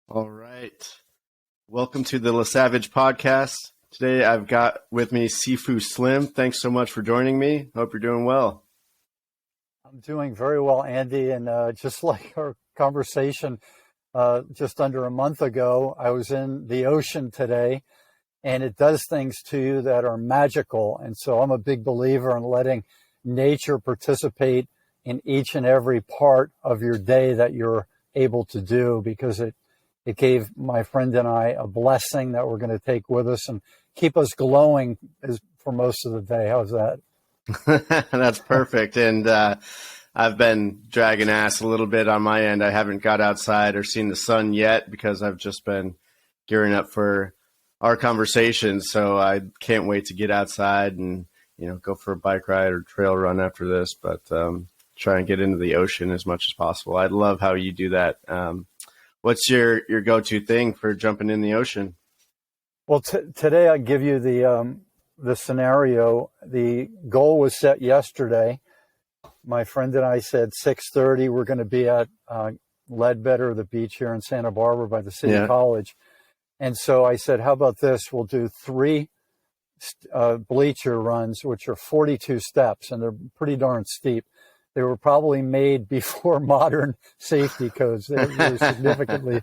All right. Welcome to the LeSavage podcast. Today I've got with me Sifu Slim. Thanks so much for joining me. Hope you're doing well. I'm doing very well, Andy. And just like our conversation just under a month ago, I was in the ocean today, and it does things to you that are magical. And so I'm a big believer in letting nature participate in each and every part of your day that you're able to do, because it gave my friend and I a blessing that we're going to take with us and keep us glowing for most of the day. How's that? That's perfect. And I've been dragging ass a little bit on my end. I haven't got outside or seen the sun yet because I've just been gearing up for our conversation. So I can't wait to get outside and, go for a bike ride or trail run after this, but try and get into the ocean as much as possible. I love how you do that. What's your go-to thing for jumping in the ocean? Well, today I give you the scenario. The goal was set yesterday. My friend and I said 6:30. We're going to be at Ledbetter, the beach here in Santa Barbara by the City College. And so I said, how about this? We'll do 3 bleacher runs, which are 42 steps, and they're pretty darn steep. They were probably made before modern safety codes. They were significantly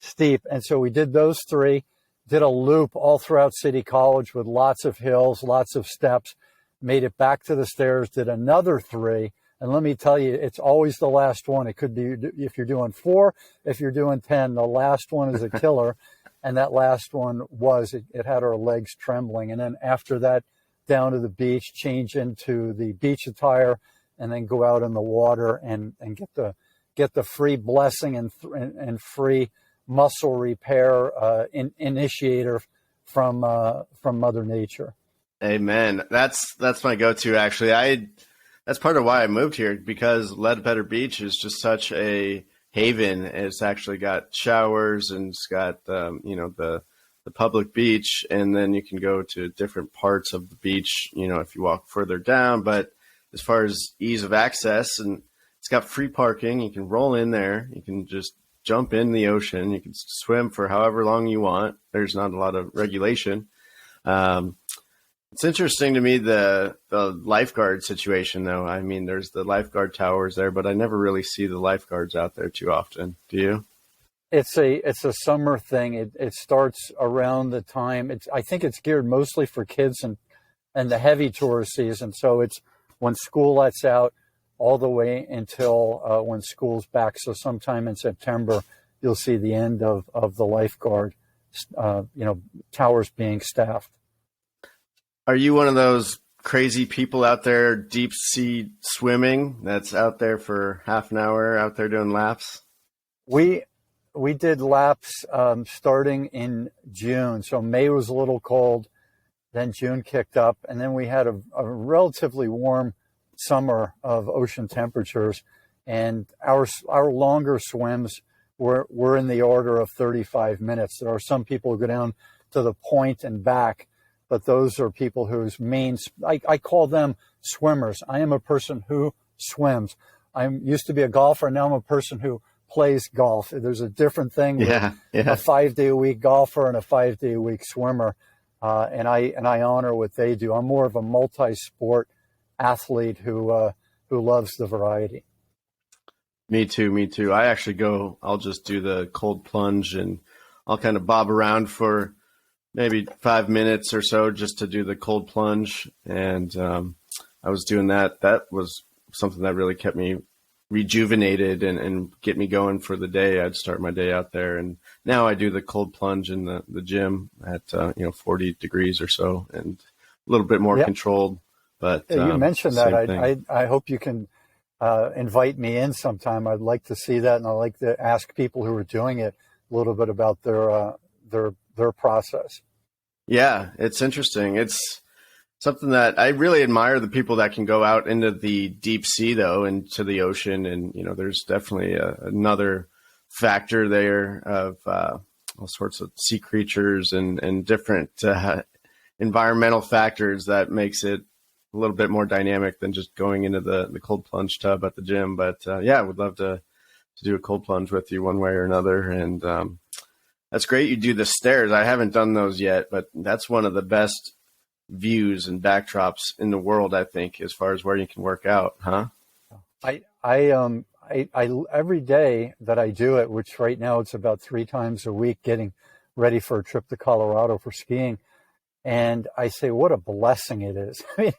steep. And so we did those 3, did a loop all throughout City College with lots of hills, lots of steps, made it back to the stairs, did another 3. And let me tell you, it's always the last one. It could be if you're doing 4, if you're doing 10, the last one is a killer. And that last one it had our legs trembling. And then after that, down to the beach, change into the beach attire, and then go out in the water and get the free blessing and free muscle repair initiator from Mother Nature. Amen. That's my go-to, actually. That's part of why I moved here, because Ledbetter Beach is just such a haven. It's actually got showers, and it's got the public beach, and then you can go to different parts of the beach, if you walk further down. But as far as ease of access, and it's got free parking. You can roll in there. You can just jump in the ocean. You can swim for however long you want. There's not a lot of regulation. It's interesting to me, the lifeguard situation, though. I mean, there's the lifeguard towers there, but I never really see the lifeguards out there too often. Do you? It's a summer thing. It starts around the time. I think it's geared mostly for kids and the heavy tourist season. So it's when school lets out all the way until when school's back. So sometime in September, you'll see the end of the lifeguard, towers being staffed. Are you one of those crazy people out there deep sea swimming that's out there for half an hour out there doing laps? We did laps starting in June. So May was a little cold. Then June kicked up, and then we had a relatively warm summer of ocean temperatures, and our longer swims were in the order of 35 minutes. There are some people who go down to the point and back, but those are people whose I call them swimmers. I am a person who swims. I used to be a golfer, now I'm a person who plays golf. There's a different thing with a 5-day-a-week golfer and a 5-day-a-week swimmer. And I honor what they do. I'm more of a multi-sport athlete who loves the variety. Me too. I actually I'll just do the cold plunge, and I'll kind of bob around for maybe 5 minutes or so just to do the cold plunge. And I was doing that. That was something that really kept me rejuvenated and get me going for the day. I'd start my day out there, and now I do the cold plunge in the gym at 40 degrees or so, and a little bit more controlled. But you mentioned that. I hope you can invite me in sometime. I'd like to see that, and I'd like to ask people who are doing it a little bit about their process. Yeah, it's interesting. It's something that I really admire, the people that can go out into the deep sea, though, into the ocean. And, there's definitely another factor there of all sorts of sea creatures and different environmental factors that makes it a little bit more dynamic than just going into the cold plunge tub at the gym. But I would love to do a cold plunge with you one way or another. And That's great. You do the stairs. I haven't done those yet, but that's one of the best views and backdrops in the world, I think, as far as where you can work out, huh? I every day that I do it, which right now it's about 3 times a week, getting ready for a trip to Colorado for skiing. And I say, what a blessing it is. I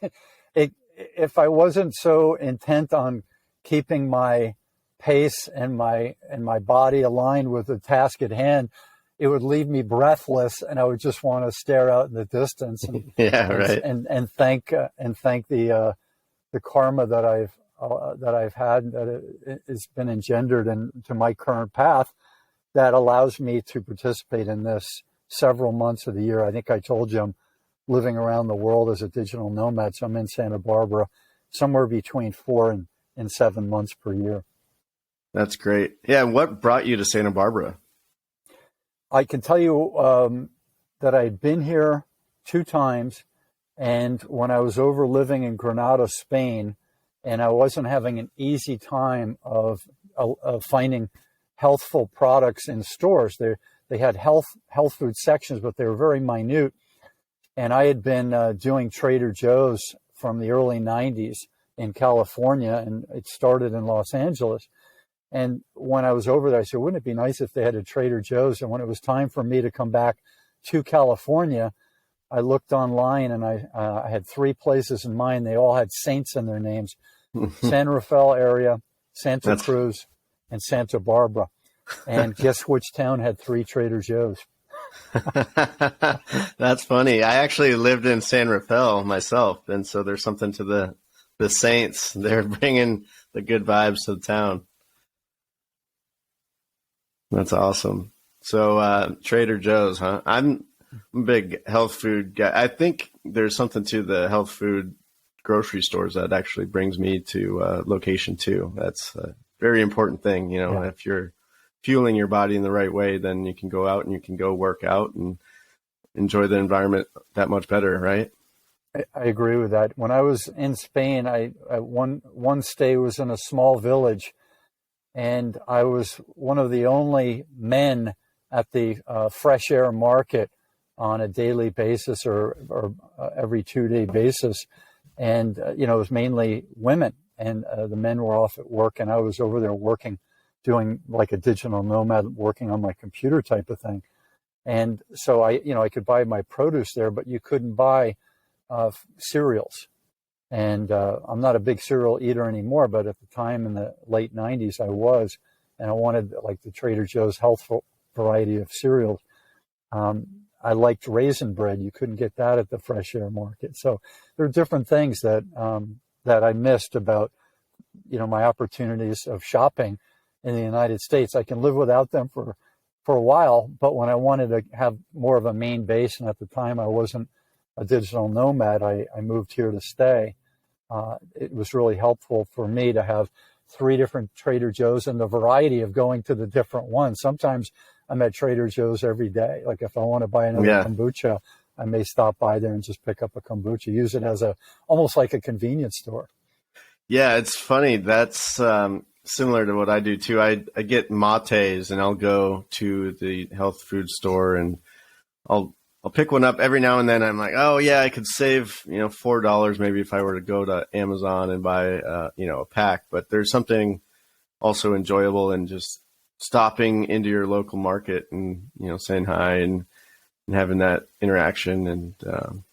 mean, if I wasn't so intent on keeping my pace and my body aligned with the task at hand, it would leave me breathless, and I would just want to stare out in the distance and Yeah, right. and thank the karma that I've had, that it has been engendered into my current path, that allows me to participate in this several months of the year. I think I told you I'm living around the world as a digital nomad, so I'm in Santa Barbara somewhere between 4 and 7 months per year. That's great. Yeah, what brought you to Santa Barbara? I can tell you that I'd been here 2 times, and when I was over living in Granada, Spain, and I wasn't having an easy time of finding healthful products in stores. They had health food sections, but they were very minute. And I had been doing Trader Joe's from the early 90s in California, and it started in Los Angeles. And when I was over there, I said, wouldn't it be nice if they had a Trader Joe's? And when it was time for me to come back to California, I looked online, and I had 3 places in mind. They all had saints in their names: San Rafael area, Santa Cruz, and Santa Barbara. And guess which town had 3 Trader Joe's? That's funny. I actually lived in San Rafael myself, and so there's something to the saints. They're bringing the good vibes to the town. That's awesome. So Trader Joe's, huh? I'm a big health food guy. I think there's something to the health food grocery stores that actually brings me to location 2. That's a very important thing. You know, Yeah. If you're fueling your body in the right way, then you can go out and you can go work out and enjoy the environment that much better, right? I agree with that. When I was in Spain, one stay was in a small village, and I was one of the only men at the fresh air market on a daily basis or every 2-day basis. And, it was mainly women, and the men were off at work, and I was over there working, doing like a digital nomad, working on my computer type of thing. And so I could buy my produce there, but you couldn't buy cereals. And I'm not a big cereal eater anymore, but at the time in the late 90s, I was, and I wanted like the Trader Joe's healthful variety of cereals. I liked raisin bread. You couldn't get that at the fresh air market. So there are different things that I missed about, my opportunities of shopping in the United States. I can live without them for a while, but when I wanted to have more of a main base, and at the time I wasn't a digital nomad, I moved here to stay. It was really helpful for me to have 3 different Trader Joe's and the variety of going to the different ones. Sometimes I'm at Trader Joe's every day. Like if I want to buy another kombucha, I may stop by there and just pick up a kombucha, use it as almost like a convenience store. Yeah, it's funny. That's similar to what I do too. I get mates, and I'll go to the health food store, and I'll pick one up every now and then. I'm like, oh yeah, I could save $4 maybe if I were to go to Amazon and buy a pack. But there's something also enjoyable in just stopping into your local market and saying hi and having that interaction. And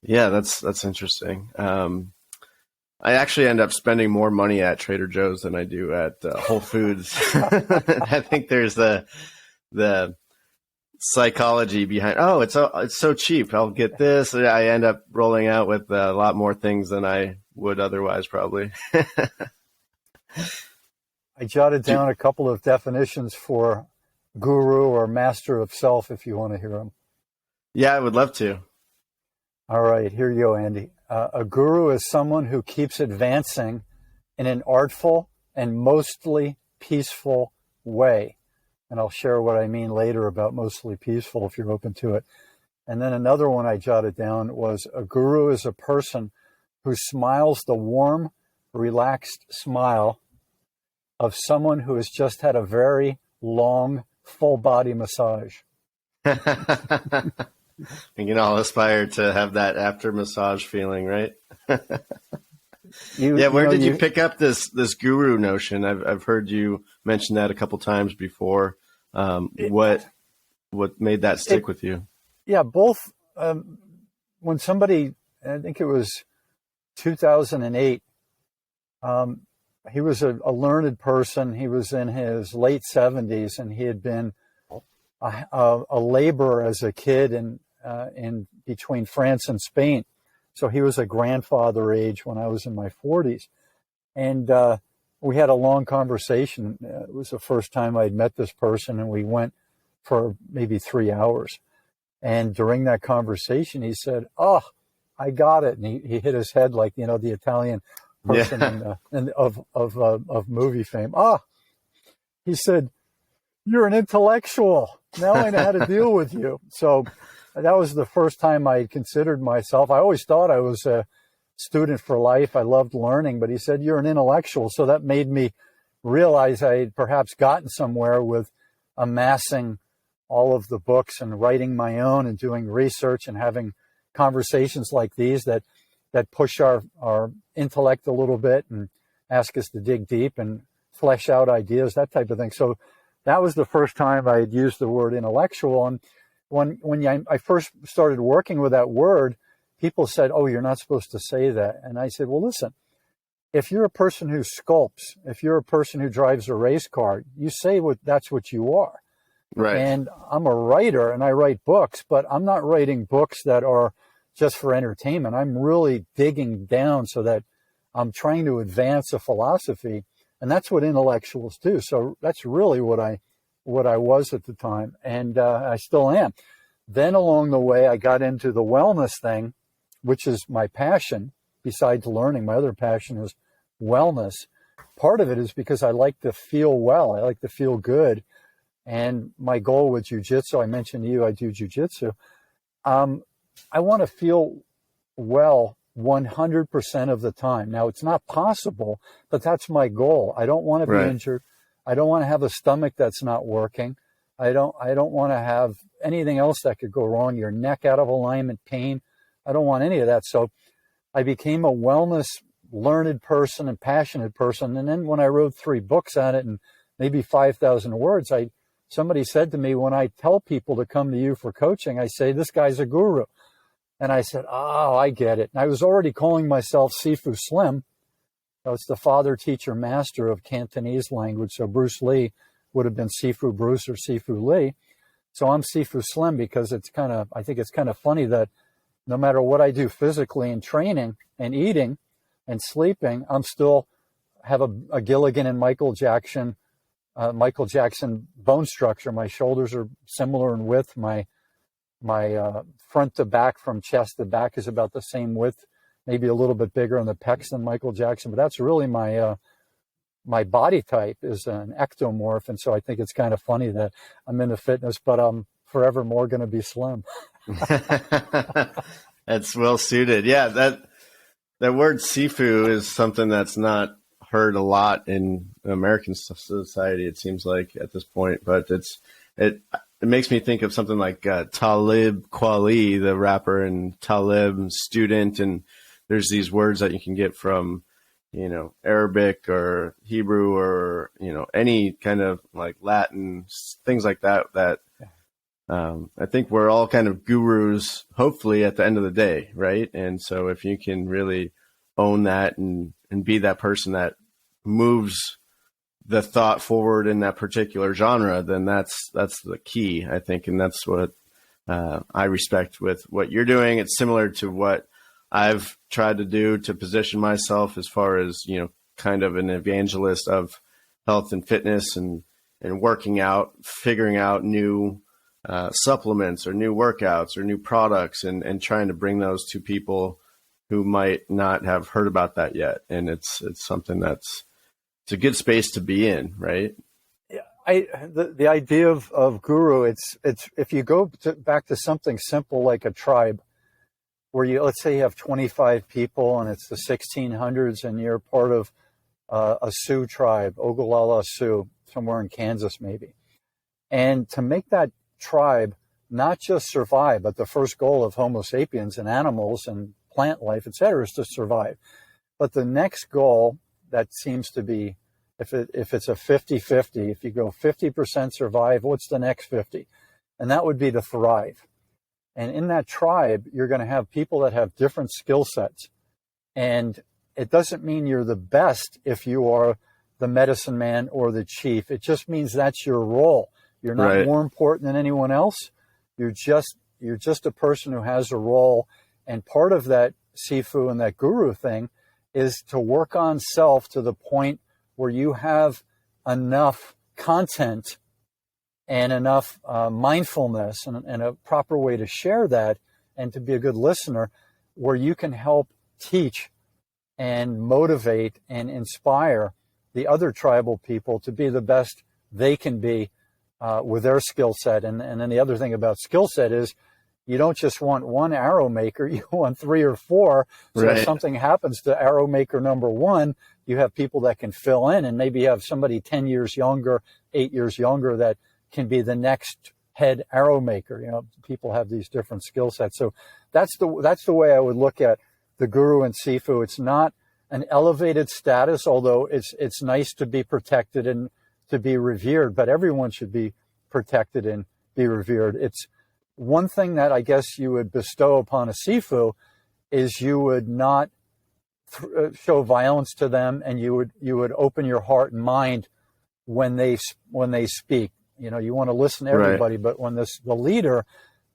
yeah, that's interesting. I actually end up spending more money at Trader Joe's than I do at Whole Foods. I think there's the psychology behind, it's so cheap, I'll get this. I end up rolling out with a lot more things than I would otherwise probably. I jotted down a couple of definitions for guru or master of self, if you want to hear them. Yeah, I would love to. All right, here you go, Andy. A guru is someone who keeps advancing in an artful and mostly peaceful way. And I'll share what I mean later about mostly peaceful if you're open to it. And then another one I jotted down was a guru is a person who smiles the warm, relaxed smile of someone who has just had a very long full body massage. We can all aspire to have that after massage feeling, right? You Yeah, where know, did you pick up this guru notion? I've heard you mention that a couple times before. What made that stick with you? Yeah, both. When somebody, I think it was 2008, he was a learned person. He was in his late 70s, and he had been a laborer as a kid in between France and Spain. So he was a grandfather age when I was in my 40s. And we had a long conversation. It was the first time I'd met this person, and we went for maybe 3 hours. And during that conversation, he said, "Oh, I got it." And he hit his head like, you know, the Italian person of movie fame. "Ah," he said, "you're an intellectual. Now I know how to deal with you." So that was the first time I considered myself. I always thought I was a student for life. I loved learning, but he said, "You're an intellectual." So that made me realize I had perhaps gotten somewhere with amassing all of the books and writing my own and doing research and having conversations like these that push our intellect a little bit and ask us to dig deep and flesh out ideas, that type of thing. So that was the first time I had used the word intellectual. And when I first started working with that word, people said, "Oh, you're not supposed to say that." And I said, "Well, listen, if you're a person who sculpts, if you're a person who drives a race car, you say that's what you are." Right. And I'm a writer and I write books, but I'm not writing books that are just for entertainment. I'm really digging down so that I'm trying to advance a philosophy. And that's what intellectuals do. So that's really what I was at the time. And I still am. Then along the way, I got into the wellness thing, which is my passion. Besides learning, my other passion is wellness. Part of it is because I like to feel well. I like to feel good. And my goal with jiu-jitsu, I mentioned to you, I do jiu-jitsu. I want to feel well 100% of the time. Now, it's not possible, but that's my goal. I don't want to be injured. I don't want to have a stomach that's not working. I don't want to have anything else that could go wrong. Your neck out of alignment, pain. I don't want any of that. So I became a wellness learned person and passionate person. And then when I wrote 3 books on it and maybe 5,000 words, somebody said to me, when I tell people to come to you for coaching, I say, "This guy's a guru." And I said, "Oh, I get it." And I was already calling myself Sifu Slim. It's the father, teacher, master of Cantonese language. So Bruce Lee would have been Sifu Bruce or Sifu Lee. So I'm Sifu Slim because I think it's kind of funny that no matter what I do physically in training and eating and sleeping, I'm still have a Gilligan and Michael Jackson bone structure. My shoulders are similar in width. My front to back, from chest to back, is about the same width, maybe a little bit bigger on the pecs than Michael Jackson. But that's really my body type is an ectomorph. And so I think it's kind of funny that I'm into fitness, but I'm forever more going to be slim. That's well suited. Yeah, that word Sifu is something that's not heard a lot in American society, it seems like, at this point, but it makes me think of something like Talib Kweli, the rapper, and Talib, student, and there's these words that you can get from, you know, Arabic or Hebrew or, you know, any kind of like Latin, things like that, I think we're all kind of gurus, hopefully, at the end of the day, right? And so if you can really own that and be that person that moves the thought forward in that particular genre, then that's the key, I think. And that's what I respect with what you're doing. It's similar to what I've tried to do to position myself as far as, you know, kind of an evangelist of health and fitness and working out, figuring out new supplements or new workouts or new products and trying to bring those to people who might not have heard about that yet. And it's something it's a good space to be in, right? Yeah, the idea of guru, it's if you go back to something simple like a tribe, where let's say you have 25 people and it's the 1600s and you're part of a Sioux tribe, Ogallala Sioux, somewhere in Kansas maybe. And to make that tribe not just survive, but the first goal of Homo sapiens and animals and plant life, etc., is to survive. But the next goal that seems to be, if it's a 50-50, if you go 50% survive, what's the next 50? And that would be to thrive. And in that tribe, you're going to have people that have different skill sets. And it doesn't mean you're the best if you are the medicine man or the chief. It just means that's your role. You're not more important than anyone else. You're just a person who has a role. And part of that Sifu and that guru thing is to work on self to the point where you have enough content and enough mindfulness and a proper way to share that and to be a good listener, where you can help teach and motivate and inspire the other tribal people to be the best they can be with their skill set. And then the other thing about skill set is you don't just want one arrow maker, you want 3 or 4. So if something happens to arrow maker number 1, you have people that can fill in, and maybe you have somebody 10 years younger, 8 years younger that can be the next head arrow maker. You know, people have these different skill sets. So that's the way I would look at the guru and Sifu. It's not an elevated status, although it's nice to be protected and to be revered, but everyone should be protected and be revered. It's one thing that I guess you would bestow upon a Sifu is you would not show violence to them, and you would open your heart and mind when they speak. You know, you want to listen to everybody, but when the leader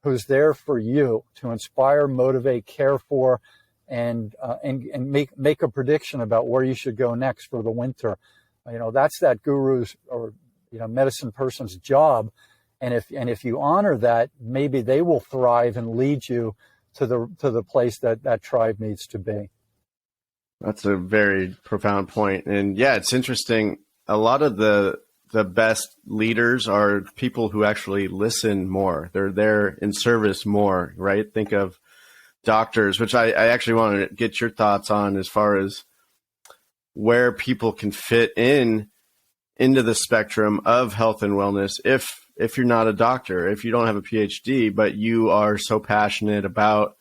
who's there for you to inspire, motivate, care for, and make a prediction about where you should go next for the winter, you know, that's that guru's or, you know, medicine person's job. And if you honor that, maybe they will thrive and lead you to the place that tribe needs to be. That's a very profound point. And yeah, it's interesting. A lot of the best leaders are people who actually listen more. They're there in service more, right? Think of doctors, which I actually want to get your thoughts on as far as where people can fit into the spectrum of health and wellness. If you're not a doctor, if you don't have a PhD, but you are so passionate about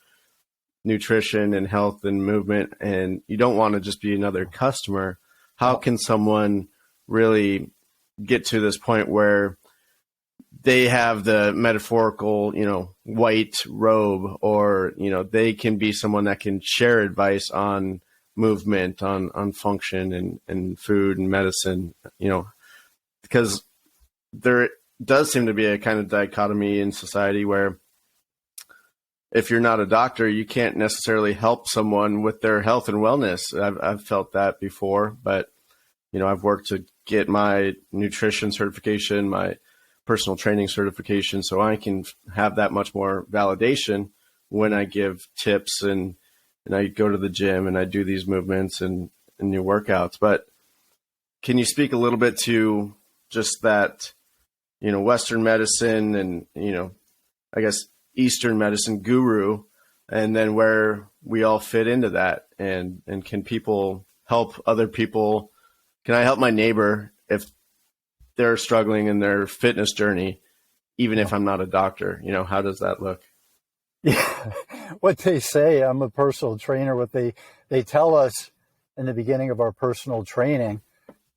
nutrition and health and movement, and you don't want to just be another customer, how can someone really get to this point where they have the metaphorical, you know, white robe, or, you know, they can be someone that can share advice on movement, on function and food and medicine, you know, because there does seem to be a kind of dichotomy in society where if you're not a doctor, you can't necessarily help someone with their health and wellness. I've felt that before, but, you know, I've worked to get my nutrition certification, my personal training certification, so I can have that much more validation when I give tips and I go to the gym and I do these movements and new workouts. But can you speak a little bit to just that, you know, Western medicine and, you know, I guess Eastern medicine guru, and then where we all fit into that, and can people help other people? Can I help my neighbor if they're struggling in their fitness journey, even if I'm not a doctor? You know, how does that look? Yeah, what they say, I'm a personal trainer, what they tell us in the beginning of our personal training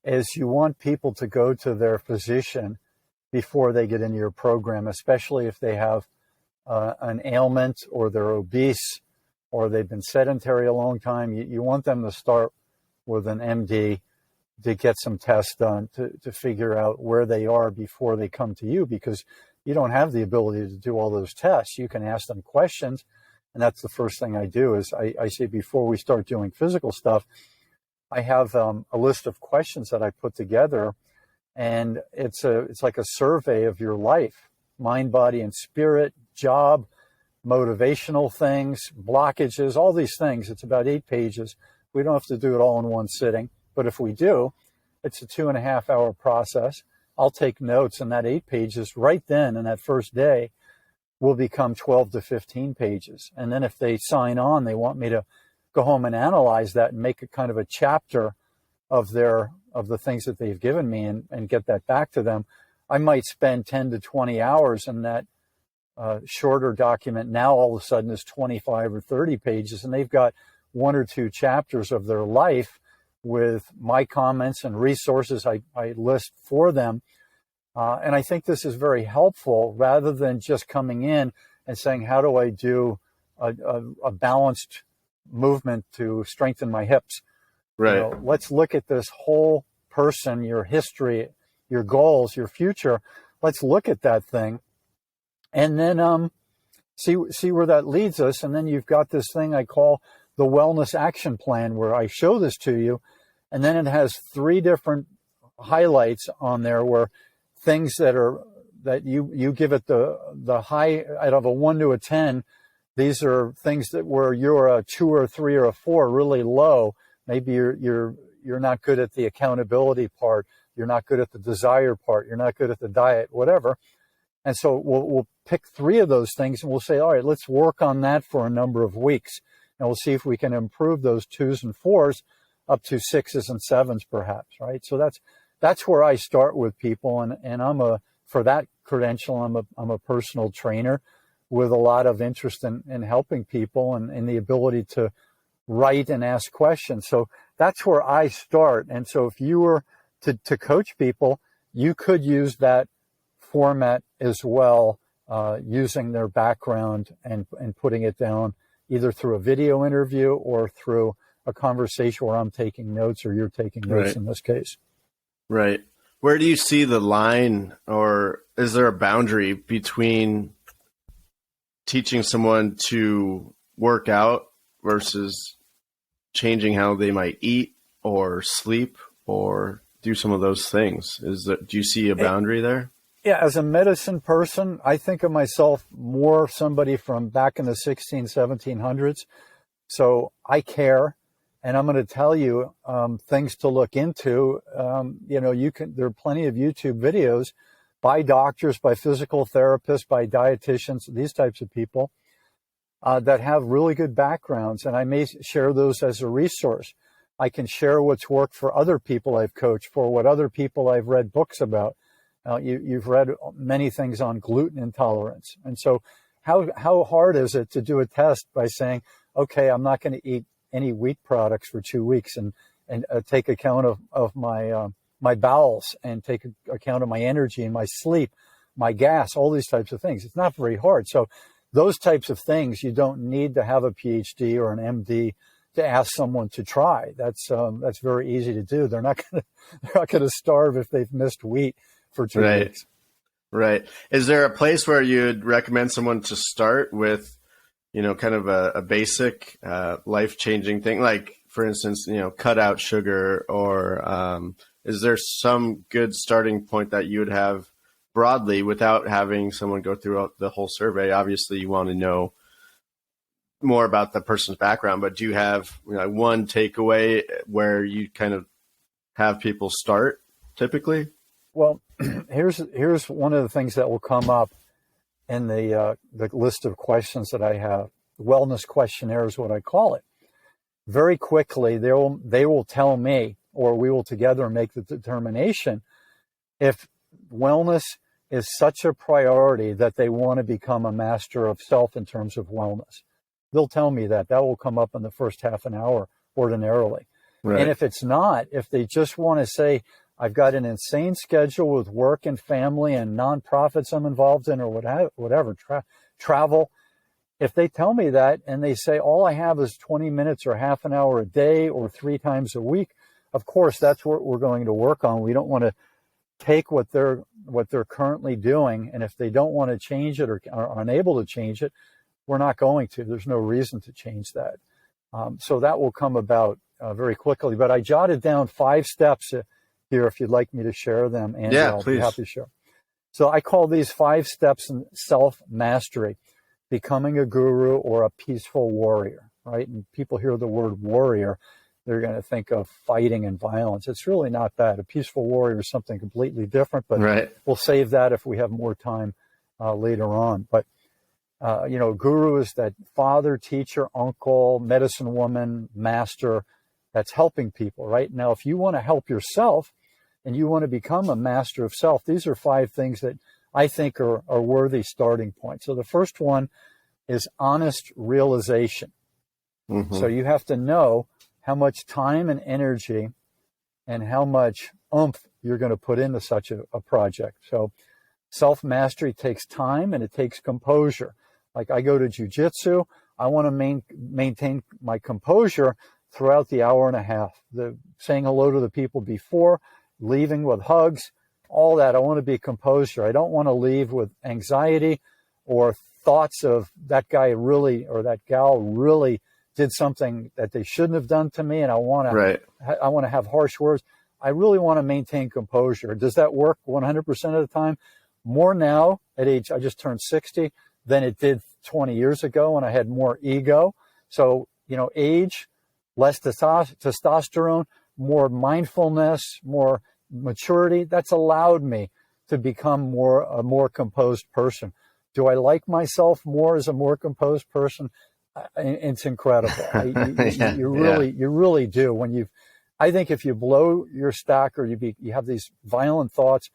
is you want people to go to their physician before they get into your program, especially if they have an ailment or they're obese or they've been sedentary a long time. You want them to start with an MD to get some tests done to figure out where they are before they come to you, because you don't have the ability to do all those tests. You can ask them questions, and that's the first thing I do is I say before we start doing physical stuff, I have a list of questions that I put together, and it's like a survey of your life, mind, body, and spirit, job, motivational things, blockages, all these things. It's about 8 pages. We don't have to do it all in one sitting, but if we do, it's a 2.5-hour process. I'll take notes, and that 8 pages right then in that first day will become 12 to 15 pages. And then if they sign on, they want me to go home and analyze that and make a kind of a chapter of the things that they've given me and get that back to them. I might spend 10 to 20 hours in that shorter document. Now all of a sudden is 25 or 30 pages, and they've got 1 or 2 chapters of their life with my comments and resources I list for them. And I think this is very helpful, rather than just coming in and saying, how do I do a balanced movement to strengthen my hips? Right. You know, let's look at this whole person, your history, your goals, your future. Let's look at that thing, and then see where that leads us. And then you've got this thing I call the wellness action plan, where I show this to you, and then it has 3 different highlights on there, where things that you give it the high out of a 1 to a 10. These are things that where you're a 2 or 3 or a 4, really low. Maybe you're not good at the accountability part. You're not good at the desire part. You're not good at the diet, whatever. And so we'll pick 3 of those things, and we'll say, all right, let's work on that for a number of weeks. And we'll see if we can improve those 2s and 4s up to 6s and 7s, perhaps, right? So that's where I start with people. And for that credential, I'm a personal trainer with a lot of interest in helping people and the ability to write and ask questions. So that's where I start. And so if you were to coach people, you could use that format as well, using their background and putting it down either through a video interview or through a conversation where I'm taking notes or you're taking notes. Right. In this case. Right. Where do you see the line, or is there a boundary between teaching someone to work out versus changing how they might eat or sleep or do some of those things? Do you see a boundary there? Yeah, as a medicine person, I think of myself more somebody from back in the 1700s. So I care, and I'm going to tell you things to look into. There are plenty of YouTube videos by doctors, by physical therapists, by dietitians, these types of people that have really good backgrounds, and I may share those as a resource. I can share what's worked for other people I've coached, for what other people I've read books about. You've read many things on gluten intolerance. And so how hard is it to do a test by saying, okay, I'm not going to eat any wheat products for 2 weeks and take account of my bowels and take account of my energy and my sleep, my gas, all these types of things. It's not very hard. So those types of things, you don't need to have a PhD or an MD to ask someone to try. That's very easy to do. They're not going to starve if they've missed wheat for 2 weeks. Right. Is there a place where you'd recommend someone to start with, kind of a basic life-changing thing? Like, for instance, cut out sugar, or is there some good starting point that you would have broadly without having someone go through the whole survey? Obviously, you want to know more about the person's background, but do you have one takeaway where you kind of have people start typically? Well, here's one of the things that will come up in the list of questions that I have. Wellness questionnaire is what I call it. Very quickly, they will tell me, or we will together make the determination if wellness is such a priority that they want to become a master of self in terms of wellness. They'll tell me that. That will come up in the first half an hour ordinarily. Right. And if it's not, if they just want to say, I've got an insane schedule with work and family and nonprofits I'm involved in, or whatever, travel. If they tell me that and they say, all I have is 20 minutes or half an hour a day or 3 times a week, of course, that's what we're going to work on. We don't want to take what they're currently doing, and if they don't want to change it or are unable to change it, we're not going to. There's no reason to change that. So that will come about very quickly. But I jotted down 5 steps here if you'd like me to share them, and yeah, I'll please. be happy to share. So I call these 5 steps in self-mastery: becoming a guru or a peaceful warrior, right? And people hear the word warrior, they're going to think of fighting and violence. It's really not that. A peaceful warrior is something completely different, but right. We'll save that if we have more time later on. But, guru is that father, teacher, uncle, medicine woman, master that's helping people, right? Now, if you want to help yourself, and you want to become a master of self, these are 5 things that I think are worthy starting points. So the first one is honest realization. Mm-hmm. So you have to know how much time and energy and how much oomph you're going to put into such a project. So self-mastery takes time and it takes composure. Like I go to jiu-jitsu, I want to maintain my composure throughout the hour and a half. The saying hello to the people before, leaving with hugs, all that. I want to be composure. I don't want to leave with anxiety or thoughts of that guy really or that gal really did something that they shouldn't have done to me, and I want to have harsh words. I really want to maintain composure. Does that work 100% of the time? More now at age, I just turned 60, than it did 20 years ago when I had more ego. So, age, less testosterone, more mindfulness, more maturity, that's allowed me to become a more composed person. Do I like myself more as a more composed person? It's incredible. You really do. I think if you blow your stack or you have these violent thoughts,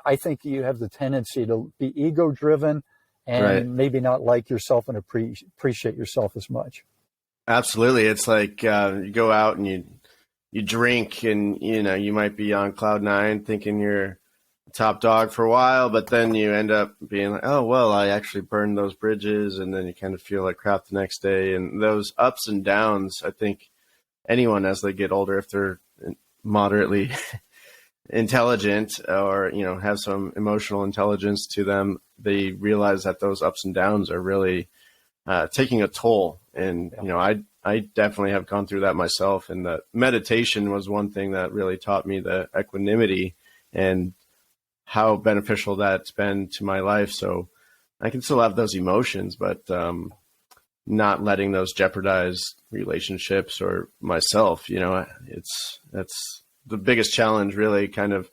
I think you have the tendency to be ego driven and maybe not like yourself and appreciate yourself as much. Absolutely. It's like you go out and you drink and you might be on cloud 9 thinking you're top dog for a while, but then you end up being like, oh, well, I actually burned those bridges, and then you kind of feel like crap the next day. And those ups and downs, I think anyone as they get older, if they're moderately intelligent or, have some emotional intelligence to them, they realize that those ups and downs are really taking a toll. And, I definitely have gone through that myself. And that meditation was one thing that really taught me the equanimity and how beneficial that's been to my life. So I can still have those emotions, but not letting those jeopardize relationships or myself. That's the biggest challenge, really, kind of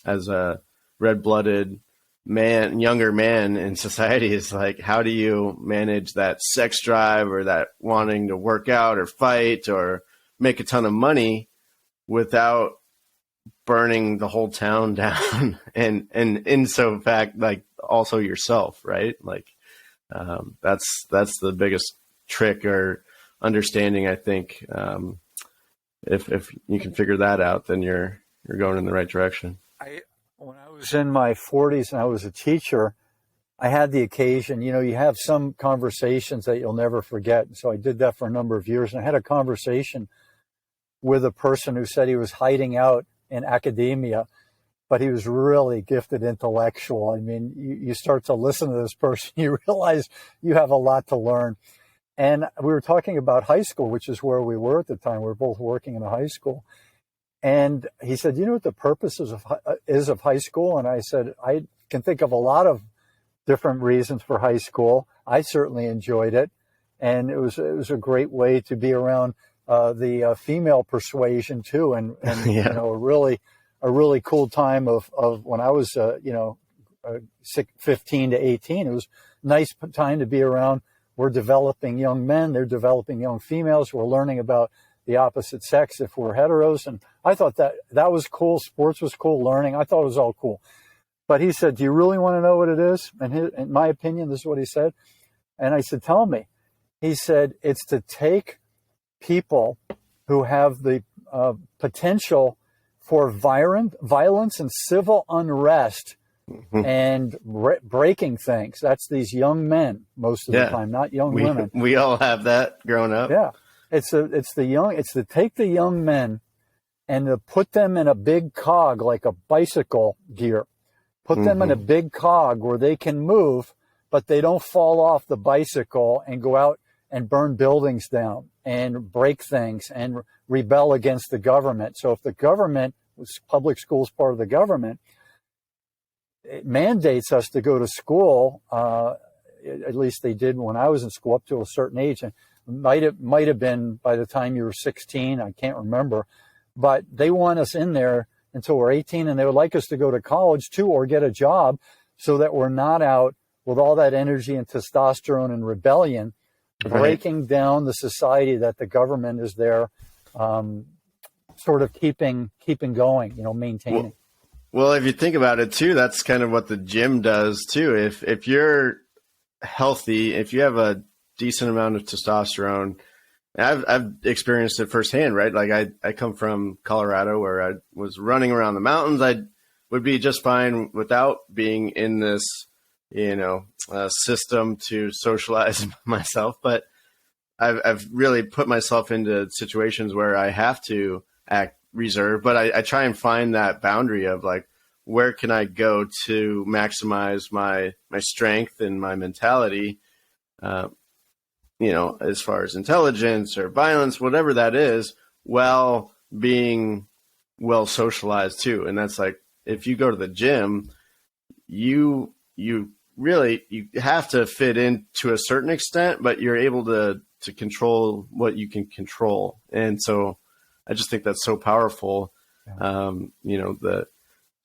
as a red-blooded man, younger man in society, is like, how do you manage that sex drive or that wanting to work out or fight or make a ton of money without burning the whole town down and in so fact, like, also yourself, right? Like, that's the biggest trick or understanding, I think. If you can figure that out, then you're going in the right direction. When I was in my 40s and I was a teacher, I had the occasion, you have some conversations that you'll never forget. So I did that for a number of years, and I had a conversation with a person who said he was hiding out in academia, but he was really gifted intellectual. I mean, you start to listen to this person, you realize you have a lot to learn. And we were talking about high school, which is where we were at the time. We were both working in a high school. And he said, you know what the purpose is of high school? And I said, I can think of a lot of different reasons for high school. I certainly enjoyed it. And it was a great way to be around the female persuasion too. And Yeah. a really cool time of when I was, 15 to 18. It was a nice time to be around. We're developing young men. They're developing young females. We're learning about the opposite sex if we're heteros. And I thought that was cool. Sports was cool. Learning, I thought it was all cool. But he said, do you really want to know what it is? And in my opinion, this is what he said. And I said, tell me. He said, it's to take people who have the potential for violence and civil unrest and breaking things. That's these young men most of the time, not young women. We all have that growing up. Yeah. It's to take the young men and to put them in a big cog, like a bicycle gear, put them in a big cog where they can move, but they don't fall off the bicycle and go out and burn buildings down and break things and rebel against the government. So if the government, public school is part of the government, it mandates us to go to school, at least they did when I was in school, up to a certain age, and might have been by the time you were 16, I can't remember, but they want us in there until we're 18, and they would like us to go to college too or get a job so that we're not out with all that energy and testosterone and rebellion, breaking down the society that the government is there sort of keeping going, maintaining. Well, if you think about it too, that's kind of what the gym does too. If you're healthy, if you have a decent amount of testosterone, and I've experienced it firsthand, right? Like I come from Colorado where I was running around the mountains. I would be just fine without being in this, system to socialize myself. But I've really put myself into situations where I have to act reserved, but I try and find that boundary of like, where can I go to maximize my strength and my mentality, as far as intelligence or violence, whatever that is, while being well socialized too. And that's like, if you go to the gym, you really, you have to fit in to a certain extent, but you're able to control what you can control. And so I just think that's so powerful. Yeah. The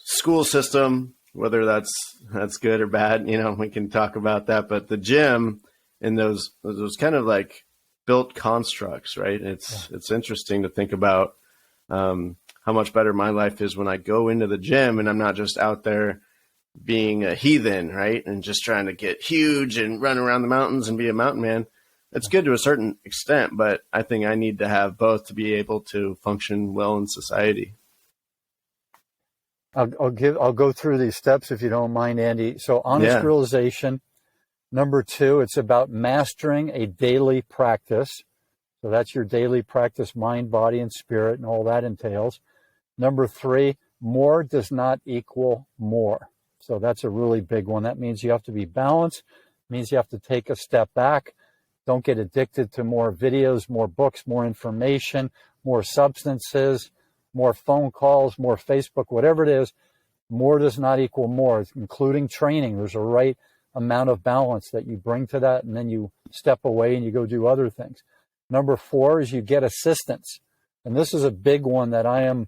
school system, whether that's good or bad, we can talk about that, but the gym and those kind of like built constructs, right? It's interesting to think about how much better my life is when I go into the gym and I'm not just out there being a heathen, right? And just trying to get huge and run around the mountains and be a mountain man. It's good to a certain extent, but I think I need to have both to be able to function well in society. I'll go through these steps if you don't mind, Andy. So honest realization. Number 2, it's about mastering a daily practice. So that's your daily practice, mind, body, and spirit, and all that entails. Number 3, more does not equal more. So that's a really big one. That means you have to be balanced. It means you have to take a step back. Don't get addicted to more videos, more books, more information, more substances, more phone calls, more Facebook, whatever it is. More does not equal more, including training. There's a right amount of balance that you bring to that, and then you step away and you go do other things. Number 4 is you get assistance. And this is a big one that I am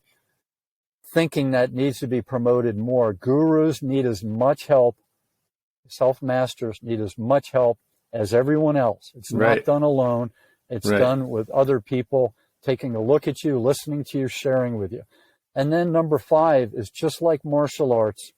thinking that needs to be promoted more. Gurus need as much help. Self-masters need as much help as everyone else. It's not done alone. It's done with other people taking a look at you, listening to you, sharing with you. And then number 5 is just like martial arts,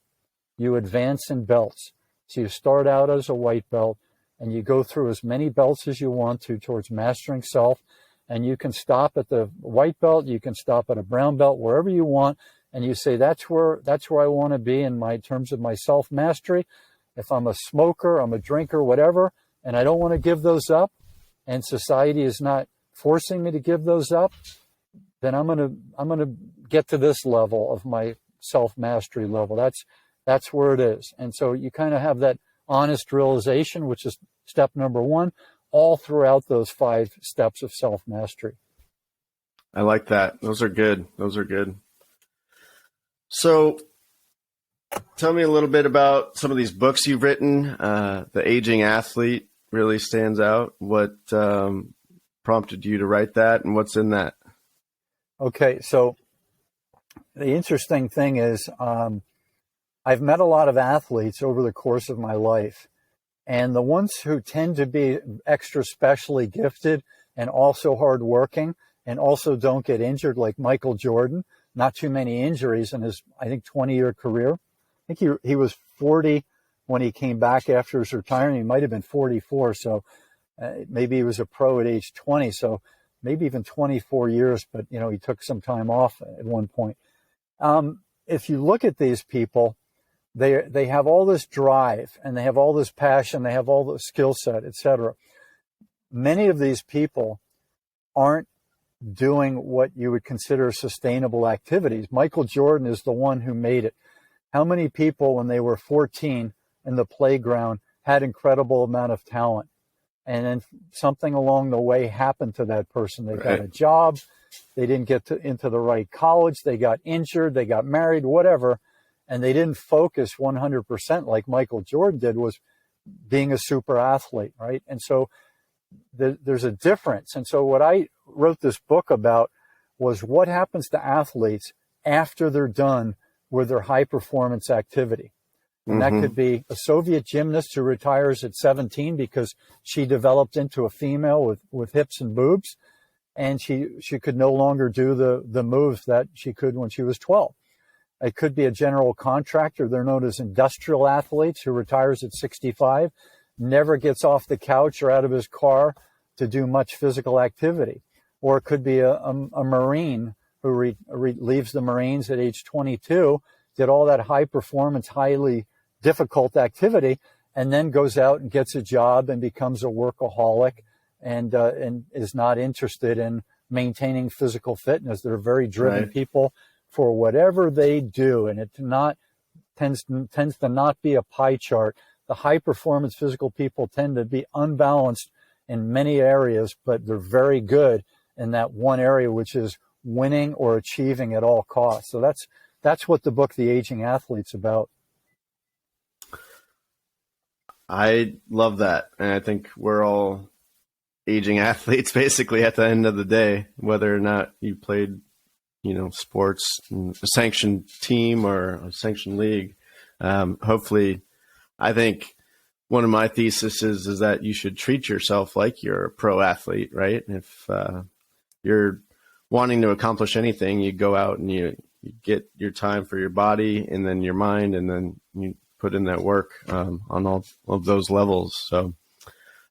you advance in belts. So you start out as a white belt and you go through as many belts as you want to towards mastering self. And you can stop at the white belt, you can stop at a brown belt, wherever you want. And you say, that's where I want to be in my terms of my self-mastery. If I'm a smoker, I'm a drinker, whatever, and I don't want to give those up, and society is not forcing me to give those up, then I'm gonna get to this level of my self-mastery level. That's where it is. And so you kind of have that honest realization, which is step number 1, all throughout those 5 steps of self-mastery. I like that. Those are good. So tell me a little bit about some of these books you've written. The Aging Athlete really stands out. What prompted you to write that, and what's in that? Okay, so the interesting thing is I've met a lot of athletes over the course of my life, and the ones who tend to be extra specially gifted and also hardworking and also don't get injured, like Michael Jordan, not too many injuries in his, I think, 20-year career. I think he was 40 when he came back after his retirement. He might have been 44, so maybe he was a pro at age 20, so maybe even 24 years, but he took some time off at one point. If you look at these people, they have all this drive and they have all this passion, they have all the skill set, etc. Many of these people aren't doing what you would consider sustainable activities. Michael Jordan is the one who made it. How many people, when they were 14 in the playground, had incredible amount of talent, and then something along the way happened to that person? They got a job, they didn't get into the right college, they got injured, they got married, whatever, and they didn't focus 100% like Michael Jordan did, was being a super athlete, right? And so there's a difference. And so what I wrote this book about was what happens to athletes after they're done with their high performance activity. And that could be a Soviet gymnast who retires at 17 because she developed into a female with hips and boobs, and she could no longer do the moves that she could when she was 12. It could be a general contractor. They're known as industrial athletes who retires at 65, never gets off the couch or out of his car to do much physical activity. Or it could be a Marine who leaves the Marines at age 22, did all that high performance, highly difficult activity, and then goes out and gets a job and becomes a workaholic and is not interested in maintaining physical fitness. They're very driven people for whatever they do, and it tends to not be a pie chart. The high performance physical people tend to be unbalanced in many areas, but they're very good in that one area, which is winning or achieving at all costs. So that's what the book The Aging Athlete's about. I love that, and I think we're all aging athletes basically at the end of the day, whether or not you played sports, a sanctioned team or a sanctioned league. Hopefully, I think one of my theses is that you should treat yourself like you're a pro athlete, right? If you're wanting to accomplish anything, you go out and you get your time for your body and then your mind, and then you put in that work on all of those levels. So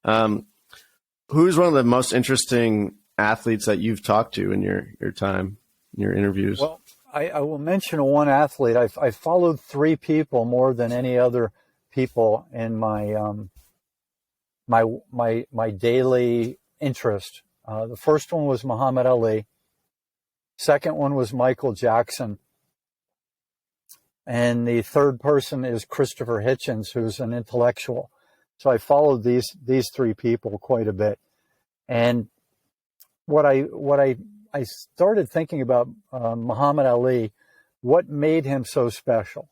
who's one of the most interesting athletes that you've talked to in your time, your interviews? Well, I will mention one athlete. I followed 3 people more than any other people in my my daily interest. The first one was Muhammad Ali. Second one was Michael Jackson. And the third person is Christopher Hitchens, who's an intellectual. So I followed these 3 people quite a bit. And what I started thinking about Muhammad Ali, what made him so special?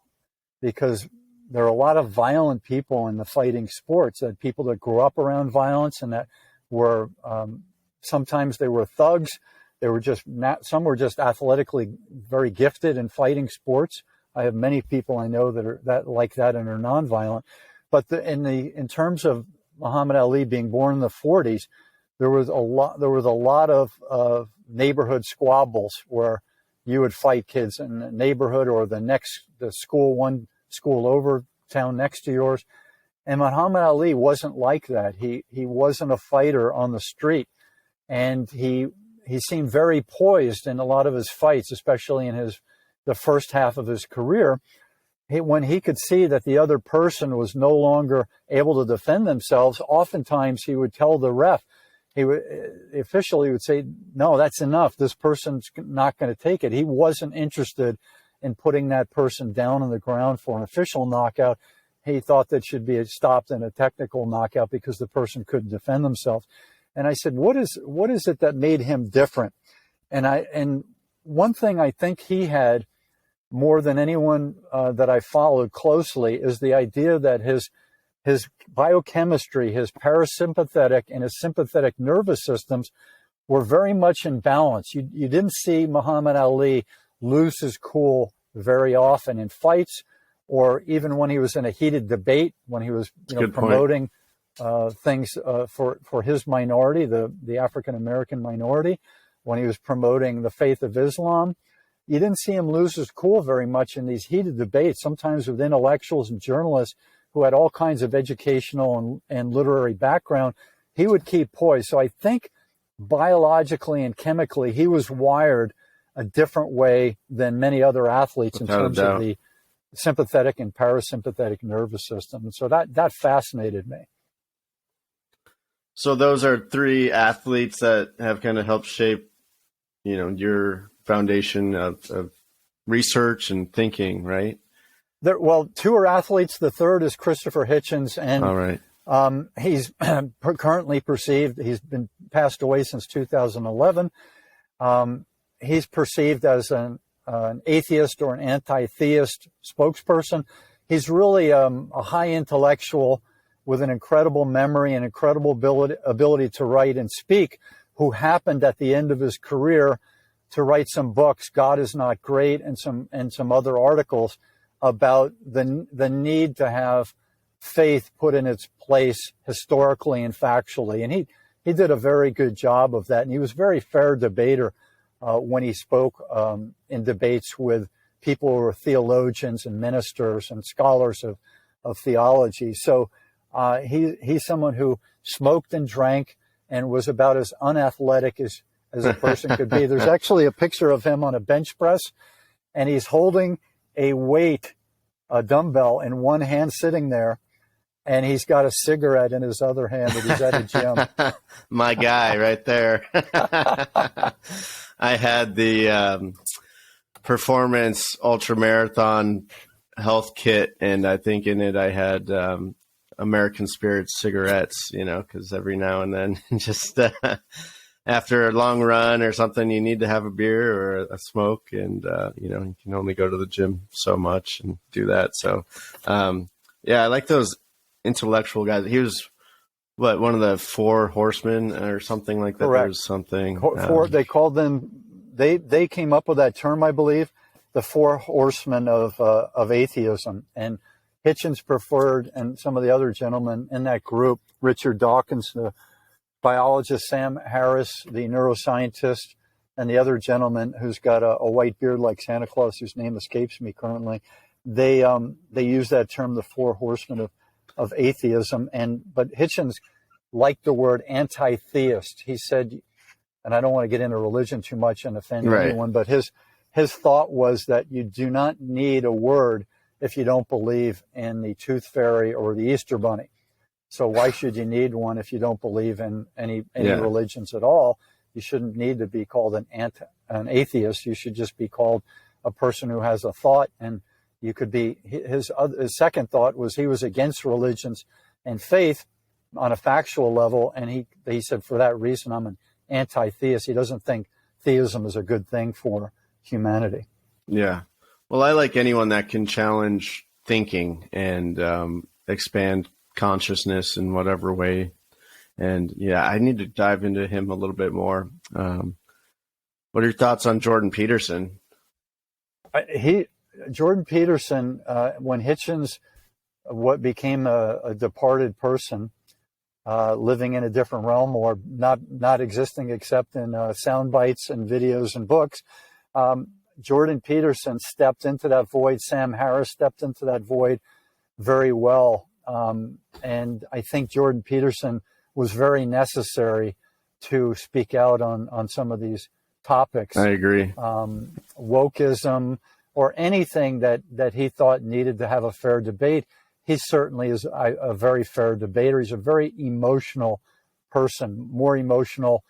Because there are a lot of violent people in the fighting sports, that people that grew up around violence and that were sometimes they were thugs. They were some were just athletically very gifted in fighting sports. I have many people I know that are like that and are nonviolent. But in terms of Muhammad Ali being born in the 40s, there was a lot of neighborhood squabbles where you would fight kids in the neighborhood or the school over town next to yours. And Muhammad Ali wasn't like that. He wasn't a fighter on the street, and he seemed very poised in a lot of his fights, especially in the first half of his career. When he could see that the other person was no longer able to defend themselves, oftentimes he would tell the ref, the official would say, no, that's enough. This person's not going to take it. He wasn't interested in putting that person down on the ground for an official knockout. He thought that should be stopped in a technical knockout because the person couldn't defend themselves. And I said, what is it that made him different? And one thing I think he had more than anyone that I followed closely is the idea that his biochemistry, his parasympathetic and his sympathetic nervous systems were very much in balance. You didn't see Muhammad Ali lose his cool very often in fights, or even when he was in a heated debate, when he was promoting things for his minority, the African-American minority, when he was promoting the faith of Islam. You didn't see him lose his cool very much in these heated debates, sometimes with intellectuals and journalists who had all kinds of educational and literary background. He would keep poised. So I think biologically and chemically, he was wired a different way than many other athletes in terms of the sympathetic and parasympathetic nervous system. And so that fascinated me. So those are 3 athletes that have kind of helped shape, your foundation of research and thinking, right? 2 are athletes. The third is Christopher Hitchens, and all right. He's currently perceived, he's been passed away since 2011. He's perceived as an atheist or an anti-theist spokesperson. He's really a high intellectual with an incredible memory and incredible ability to write and speak, who happened at the end of his career to write some books, God Is Not Great, and some other articles about the need to have faith put in its place historically and factually. And he did a very good job of that. And he was a very fair debater when he spoke in debates with people who are theologians and ministers and scholars of theology. So he's someone who smoked and drank and was about as unathletic as a person could be. There's actually a picture of him on a bench press, and he's holding a weight, a dumbbell in one hand sitting there, and he's got a cigarette in his other hand that he's at a gym. My guy right there. I had the performance ultra marathon health kit, and I think in it I had American Spirit cigarettes, because every now and then just after a long run or something, you need to have a beer or a smoke, and you can only go to the gym so much and do that. So yeah, I like those intellectual guys. He was one of the four horsemen or something like that. Correct. There's something they called them, they came up with that term, I believe, the four horsemen of atheism. And Hitchens preferred, and some of the other gentlemen in that group, Richard Dawkins, the biologist, Sam Harris, the neuroscientist, and the other gentleman who's got a white beard like Santa Claus, whose name escapes me currently. They use that term, the four horsemen of atheism. But Hitchens liked the word anti-theist. He said, and I don't want to get into religion too much and offend anyone, but his thought was that you do not need a word if you don't believe in the tooth fairy or the Easter bunny. So why should you need one if you don't believe in any religions at all? You shouldn't need to be called an atheist. You should just be called a person who has a thought. And you could be, his second thought was he was against religions and faith on a factual level. And he said, for that reason, I'm an anti-theist. He doesn't think theism is a good thing for humanity. Yeah. Well, I like anyone that can challenge thinking and expand consciousness in whatever way. And yeah, I need to dive into him a little bit more. What are your thoughts on Jordan Peterson? Jordan Peterson, when Hitchens what became a departed person, living in a different realm or not existing except in sound bites and videos and books, Jordan Peterson stepped into that void. Sam Harris stepped into that void very well. And I think Jordan Peterson was very necessary to speak out on some of these topics. I agree. Wokeism or anything that he thought needed to have a fair debate. He certainly is a very fair debater. He's a very emotional person, more emotional,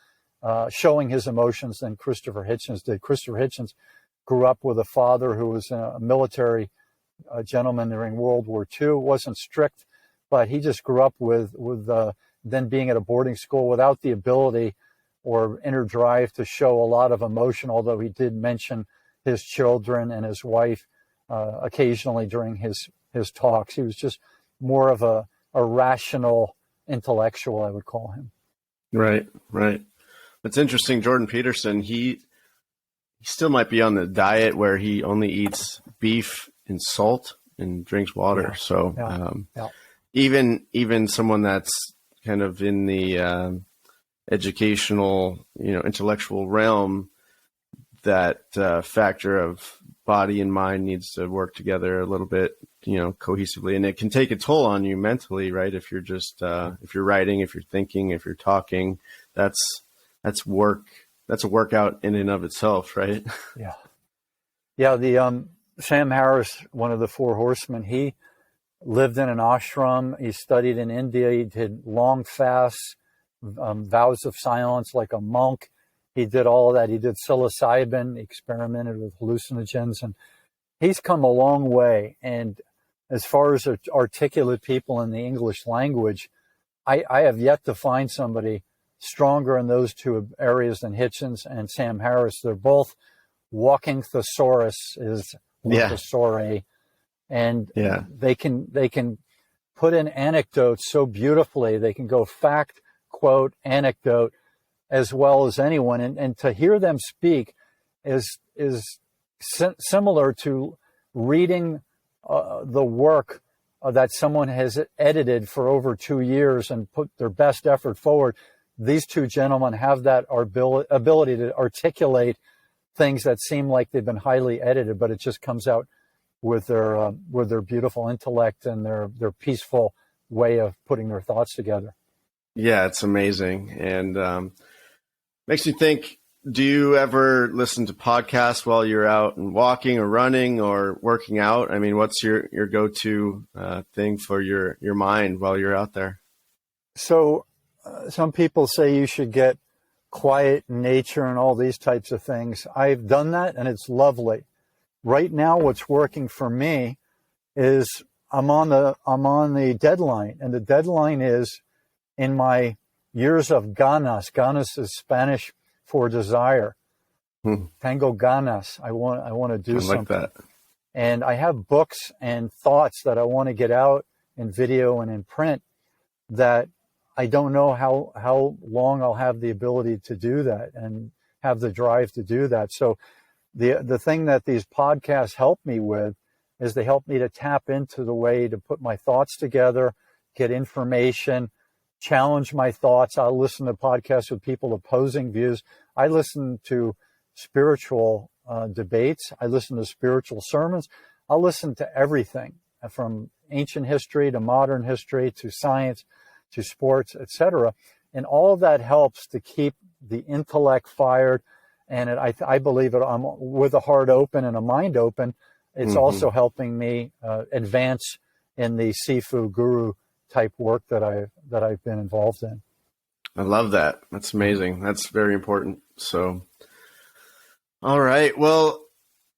showing his emotions than Christopher Hitchens did. Christopher Hitchens grew up with a father who was a military gentleman during World War II. Wasn't strict, but he just grew up with then being at a boarding school without the ability or inner drive to show a lot of emotion, although he did mention his children and his wife occasionally during his talks. He was just more of a rational intellectual, I would call him. Right. That's interesting. Jordan Peterson, he still might be on the diet where he only eats beef and salt and drinks water. Yeah. So even someone that's kind of in the educational, intellectual realm, that factor of body and mind needs to work together a little bit, cohesively, and it can take a toll on you mentally, right? If you're just if you're writing, if you're thinking, if you're talking, that's work. That's a workout in and of itself, right? Yeah. The Sam Harris, one of the four horsemen, he lived in an ashram. He studied in India. He did long fasts, vows of silence like a monk. He did all of that. He did psilocybin, experimented with hallucinogens, and he's come a long way. And as far as articulate people in the English language, I have yet to find somebody stronger in those two areas than Hitchens and Sam Harris. They're both walking thesaurus, thesauri, and they can put in anecdotes so beautifully. They can go fact, quote, anecdote, as well as anyone. And to hear them speak is similar to reading the work that someone has edited for over 2 years and put their best effort forward. These two gentlemen have that ability to articulate things that seem like they've been highly edited, but it just comes out with their beautiful intellect and their peaceful way of putting their thoughts together. Yeah, it's amazing. And makes me think, do you ever listen to podcasts while you're out and walking or running or working out? I mean, what's your go-to thing for your mind while you're out there? So some people say you should get quiet nature and all these types of things. I've done that, and it's lovely. Right now, what's working for me is I'm on the deadline, and the deadline is in my years of ganas. Ganas is Spanish for desire. Tengo ganas. I want to do something. Like that. And I have books and thoughts that I want to get out in video and in print that I don't know how long I'll have the ability to do that and have the drive to do that. So the thing that these podcasts help me with is they help me to tap into the way to put my thoughts together, get information, challenge my thoughts. I'll listen to podcasts with people opposing views. I listen to spiritual debates. I listen to spiritual sermons. I'll listen to everything from ancient history to modern history to science to sports, etc. And all of that helps to keep the intellect fired. And I believe I'm with a heart open and a mind open. It's also helping me advance in the Sifu guru type work that I've been involved in. I love that. That's amazing. That's very important. So, all right. Well,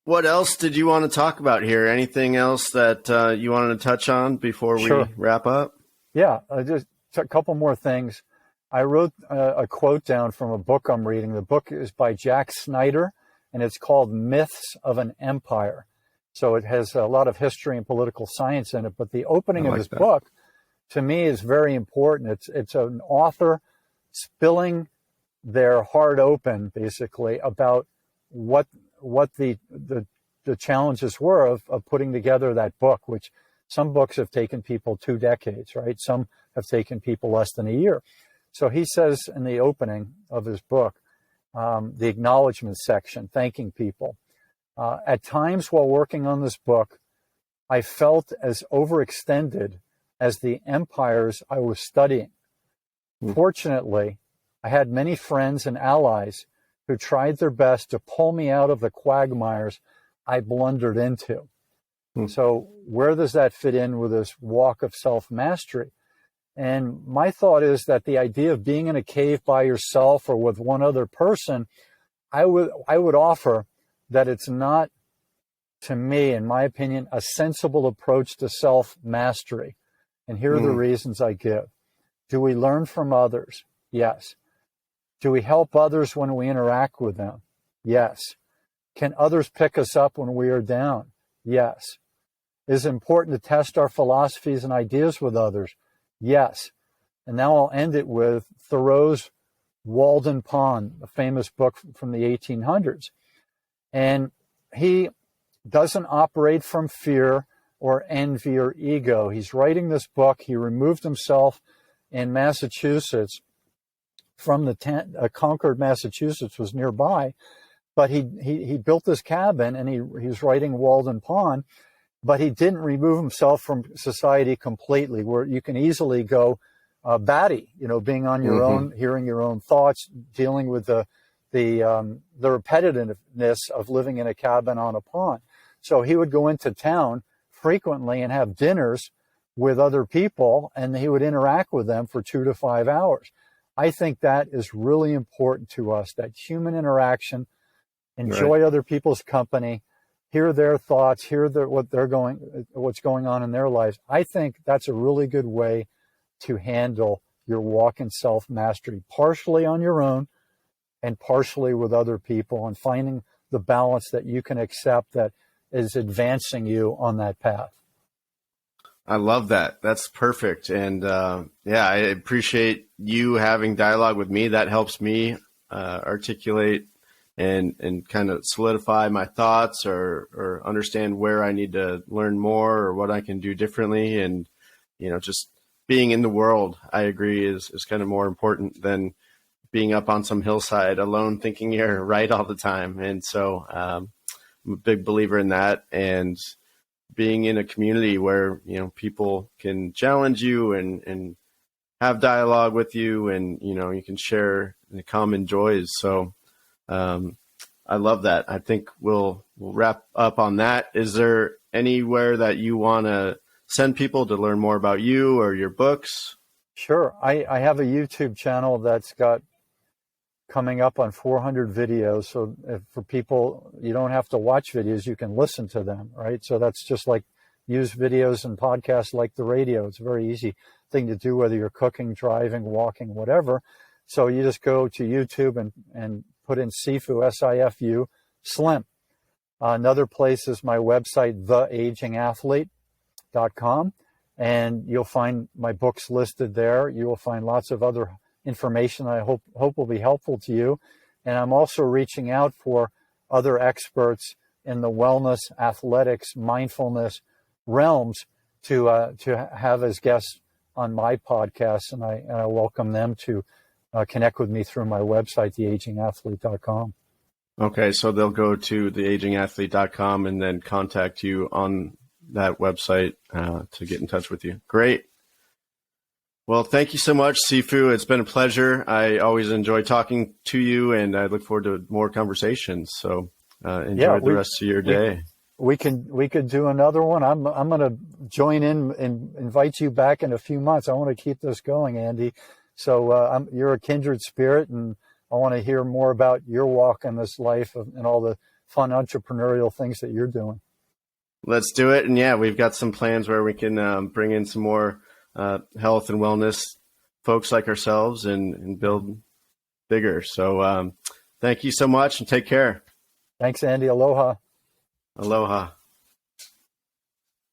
what else did you want to talk about here? Anything else that you wanted to touch on before we wrap up? Yeah, just a couple more things. I wrote a quote down from a book I'm reading. The book is by Jack Snyder, and it's called Myths of an Empire. So it has a lot of history and political science in it. But the opening of this book, to me, is very important. It's an author spilling their heart open, basically, about what the challenges were of putting together that book, which some books have taken people 2 decades, right? Some have taken people less than a year. So he says in the opening of his book, the acknowledgement section, thanking people, at times while working on this book, I felt as overextended as the empires I was studying. Fortunately, I had many friends and allies who tried their best to pull me out of the quagmires I blundered into. So where does that fit in with this walk of self-mastery? And my thought is that the idea of being in a cave by yourself or with one other person, I would offer that it's not, to me, in my opinion, a sensible approach to self-mastery. And here are the reasons I give. Do we learn from others? Yes. Do we help others when we interact with them? Yes. Can others pick us up when we are down? Yes. Is it important to test our philosophies and ideas with others? Yes. And now I'll end it with Thoreau's Walden Pond, a famous book from the 1800s. And he doesn't operate from fear or envy or ego. He's writing this book. He removed himself in Massachusetts from the Concord, Massachusetts was nearby, but he built this cabin and he's writing Walden Pond, but he didn't remove himself from society completely, where you can easily go batty, being on your own, hearing your own thoughts, dealing with the repetitiveness of living in a cabin on a pond. So he would go into town frequently and have dinners with other people, and he would interact with them for 2 to 5 hours. I think that is really important to us, that human interaction, enjoy other people's company, hear their thoughts, hear what's going on in their lives. I think that's a really good way to handle your walk in self-mastery, partially on your own and partially with other people, and finding the balance that you can accept that is advancing you on that path. I love that. That's perfect. And I appreciate you having dialogue with me. That helps me articulate and kind of solidify my thoughts or understand where I need to learn more or what I can do differently. And, just being in the world, I agree, is kind of more important than being up on some hillside alone thinking you're right all the time. And so I'm a big believer in that, and being in a community where, you know, people can challenge you and have dialogue with you, and, you know, you can share the common joys. So I love that. I think we'll wrap up on that. Is there anywhere that you want to send people to learn more about you or your books? Sure. I have a YouTube channel that's got coming up on 400 videos. So if, for people, you don't have to watch videos, you can listen to them, right? So that's just like use videos and podcasts like the radio. It's a very easy thing to do, whether you're cooking, driving, walking, whatever. So you just go to YouTube and put in Sifu, S-I-F-U, Slim. Another place is my website, theagingathlete.com, and you'll find my books listed there. You will find lots of other information I hope will be helpful to you. And I'm also reaching out for other experts in the wellness, athletics, mindfulness realms to have as guests on my podcast, and I welcome them to connect with me through my website, theagingathlete.com. Okay, so they'll go to theagingathlete.com and then contact you on that website to get in touch with you. Great. Well, thank you so much, Sifu. It's been a pleasure. I always enjoy talking to you, and I look forward to more conversations. So enjoy the rest of your day. We could do another one. I'm going to join in and invite you back in a few months. I want to keep this going, Andy. So you're a kindred spirit, and I want to hear more about your walk in this life and all the fun entrepreneurial things that you're doing. Let's do it. And yeah, we've got some plans where we can bring in some more health and wellness folks like ourselves and build bigger. So thank you so much, and take care. Thanks, Andy. Aloha. Aloha.